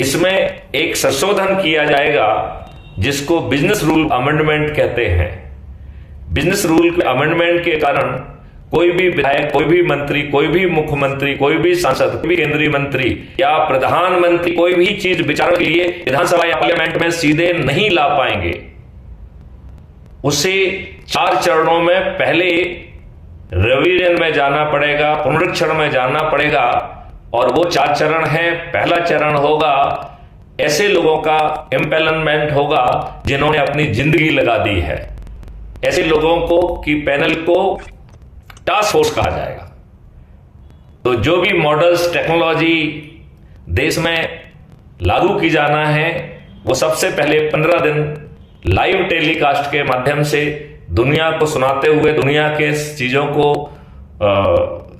इसमें एक संशोधन किया जाएगा जिसको बिजनेस रूल अमेंडमेंट कहते हैं। बिजनेस रूल अमेंडमेंट के कारण कोई भी विधायक, कोई भी मंत्री, कोई भी मुख्यमंत्री, कोई भी सांसद, कोई भी केंद्रीय मंत्री या प्रधानमंत्री कोई भी चीज विचार के लिए विधानसभा या पार्लियामेंट में सीधे नहीं ला पाएंगे। उसे 4 चरणों में पहले रिवीजन में जाना पड़ेगा, पुनरीक्षण में जाना पड़ेगा, और वो 4 चरण है। पहला चरण होगा ऐसे लोगों का इम्पेलमेंट होगा जिन्होंने अपनी जिंदगी लगा दी है। ऐसे लोगों को की पैनल को टास्क फोर्स कहा जाएगा। तो जो भी मॉडल्स टेक्नोलॉजी देश में लागू की जाना है वो सबसे पहले 15 दिन लाइव टेलीकास्ट के माध्यम से दुनिया को सुनाते हुए, दुनिया के चीजों को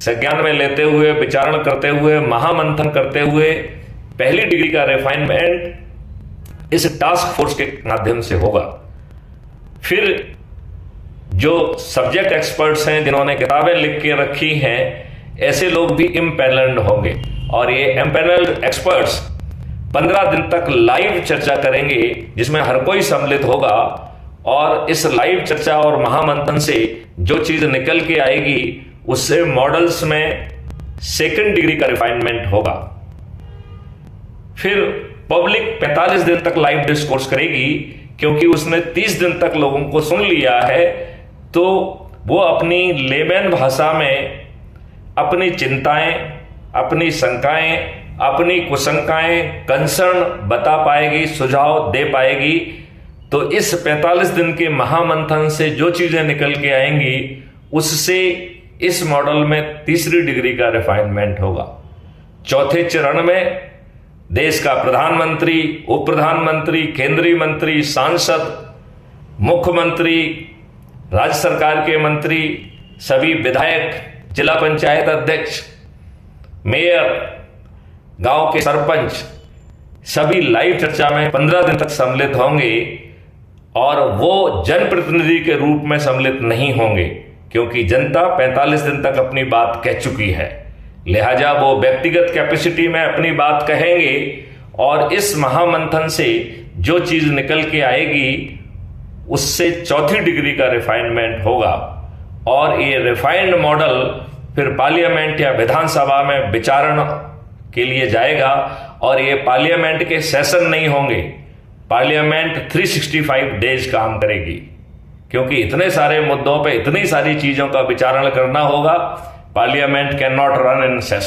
संज्ञान में लेते हुए, विचारण करते हुए, महामंथन करते हुए पहली डिग्री का रिफाइनमेंट इस टास्क फोर्स के माध्यम से होगा। फिर जो सब्जेक्ट एक्सपर्ट्स हैं जिन्होंने किताबें लिख के रखी हैं, ऐसे लोग भी इम्पैनल्ड होंगे और ये इम्पैनल्ड एक्सपर्ट्स 15 दिन तक लाइव चर्चा करेंगे जिसमें हर कोई सम्मिलित होगा। और इस लाइव चर्चा और महामंथन से जो चीज निकल के आएगी उससे मॉडल्स में सेकंड डिग्री का रिफाइनमेंट होगा। फिर पब्लिक 45 दिन तक लाइव डिस्कोर्स करेगी, क्योंकि उसने 30 दिन तक लोगों को सुन लिया है, तो वो अपनी लेमैन भाषा में अपनी चिंताएं, अपनी शंकाएं, अपनी कुशंकाएं, कंसर्न बता पाएगी, सुझाव दे पाएगी। तो इस 45 दिन के महामंथन से जो चीजें निकल के आएंगी उससे इस मॉडल में तीसरी डिग्री का रिफाइनमेंट होगा। चौथे चरण में देश का प्रधानमंत्री, उप प्रधानमंत्री, केंद्रीय मंत्री, सांसद, मुख्यमंत्री, राज्य सरकार के मंत्री, सभी विधायक, जिला पंचायत अध्यक्ष, मेयर, गांव के सरपंच, सभी लाइव चर्चा में 15 दिन तक सम्मिलित होंगे। और वो जनप्रतिनिधि के रूप में सम्मिलित नहीं होंगे, क्योंकि जनता 45 दिन तक अपनी बात कह चुकी है, लिहाजा वो व्यक्तिगत कैपेसिटी में अपनी बात कहेंगे। और इस महामंथन से जो चीज निकल के आएगी उससे चौथी डिग्री का रिफाइनमेंट होगा। और ये रिफाइंड मॉडल फिर पार्लियामेंट या विधानसभा में विचारण के लिए जाएगा। और ये पार्लियामेंट के सेशन नहीं होंगे, पार्लियामेंट 365 डेज काम करेगी, क्योंकि इतने सारे मुद्दों पे इतनी सारी चीजों का विचारण करना होगा। Parliament can not run in session.